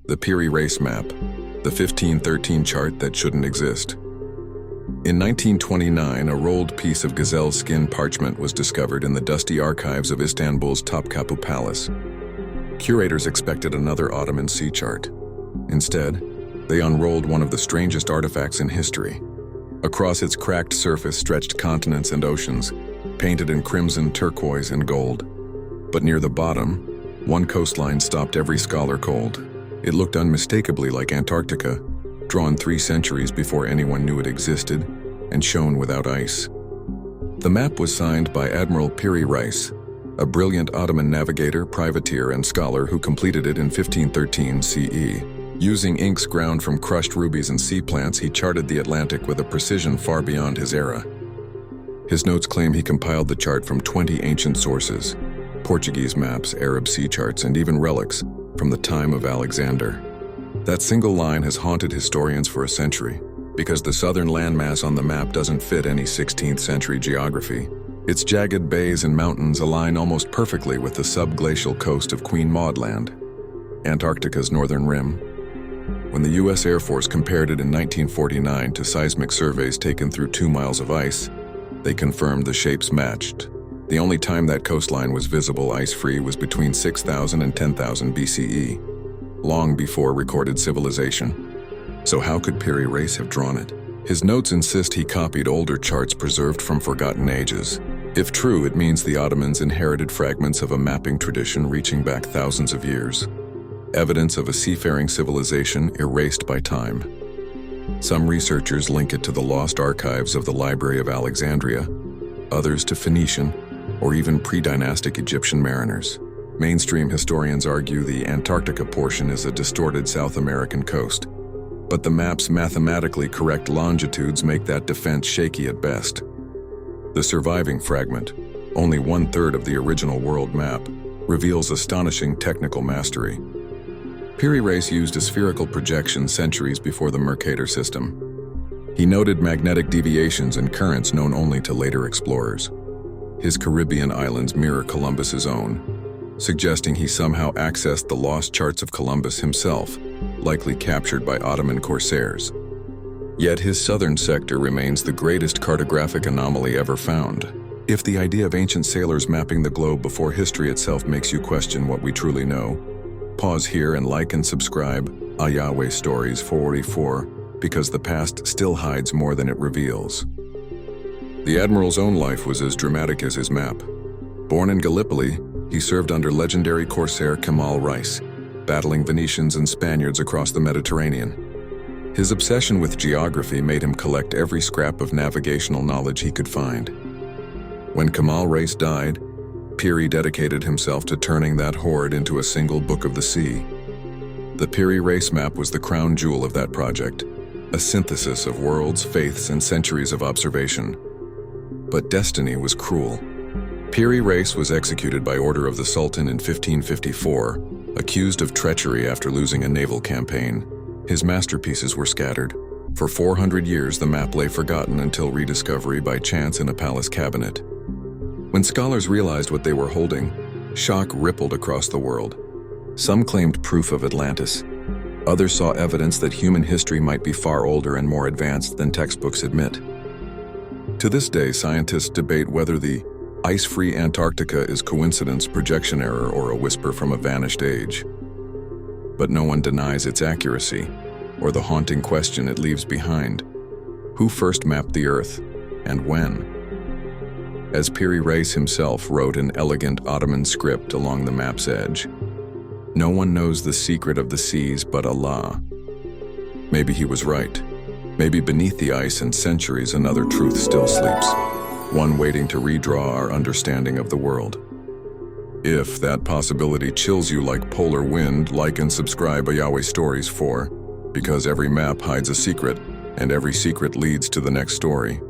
The Piri Reis map, the 1513 chart that shouldn't exist. In 1929, a rolled piece of gazelle skin parchment was discovered in the dusty archives of Istanbul's Topkapı Palace. Curators expected another Ottoman sea chart. Instead, they unrolled one of the strangest artifacts in history. Across its cracked surface stretched continents and oceans, painted in crimson, turquoise, and gold. But near the bottom, one coastline stopped every scholar cold. It looked unmistakably like Antarctica, drawn 3 centuries before anyone knew it existed, and shown without ice. The map was signed by Admiral Piri Reis, a brilliant Ottoman navigator, privateer, and scholar who completed it in 1513 CE. Using inks ground from crushed rubies and sea plants, he charted the Atlantic with a precision far beyond his era. His notes claim he compiled the chart from 20 ancient sources: Portuguese maps, Arab sea charts, and even relics from the time of Alexander. That single line has haunted historians for a century, because the southern landmass on the map doesn't fit any 16th century geography. Its jagged bays and mountains align almost perfectly with the subglacial coast of Queen Maud Land, Antarctica's northern rim. When the U.S. Air Force compared it in 1949 to seismic surveys taken through 2 miles of ice, they confirmed the shapes matched. The only time that coastline was visible ice-free was between 6,000 and 10,000 BCE, long before recorded civilization. So how could Piri Reis have drawn it? His notes insist he copied older charts preserved from forgotten ages. If true, it means the Ottomans inherited fragments of a mapping tradition reaching back thousands of years. Evidence of a seafaring civilization erased by time. Some researchers link it to the lost archives of the Library of Alexandria, others to Phoenician or even pre-dynastic Egyptian mariners. Mainstream historians argue the Antarctica portion is a distorted South American coast, but the map's mathematically correct longitudes make that defense shaky at best. The surviving fragment, only 1/3 of the original world map, reveals astonishing technical mastery. Piri Reis used a spherical projection centuries before the Mercator system. He noted magnetic deviations and currents known only to later explorers. His Caribbean islands mirror Columbus's own, suggesting he somehow accessed the lost charts of Columbus himself, likely captured by Ottoman corsairs. Yet his southern sector remains the greatest cartographic anomaly ever found. If the idea of ancient sailors mapping the globe before history itself makes you question what we truly know, pause here and like and subscribe, Yahweh Stories 444, because the past still hides more than it reveals. The Admiral's own life was as dramatic as his map. Born in Gallipoli, he served under legendary corsair Piri Reis, battling Venetians and Spaniards across the Mediterranean. His obsession with geography made him collect every scrap of navigational knowledge he could find. When Piri Reis died, Piri dedicated himself to turning that hoard into a single book of the sea. The Piri Reis map was the crown jewel of that project, a synthesis of worlds, faiths, and centuries of observation. But destiny was cruel. Piri Reis was executed by order of the Sultan in 1554, accused of treachery after losing a naval campaign. His masterpieces were scattered. For 400 years, the map lay forgotten until rediscovery by chance in a palace cabinet. When scholars realized what they were holding, shock rippled across the world. Some claimed proof of Atlantis. Others saw evidence that human history might be far older and more advanced than textbooks admit. To this day, scientists debate whether the ice-free Antarctica is coincidence, projection error, or a whisper from a vanished age. But no one denies its accuracy, or the haunting question it leaves behind. Who first mapped the Earth, and when? As Piri Reis himself wrote an elegant Ottoman script along the map's edge, "No one knows the secret of the seas but Allah." Maybe he was right. Maybe beneath the ice and centuries another truth still sleeps, one waiting to redraw our understanding of the world. If that possibility chills you like polar wind, like and subscribe to Yahweh Stories 4, because every map hides a secret, and every secret leads to the next story.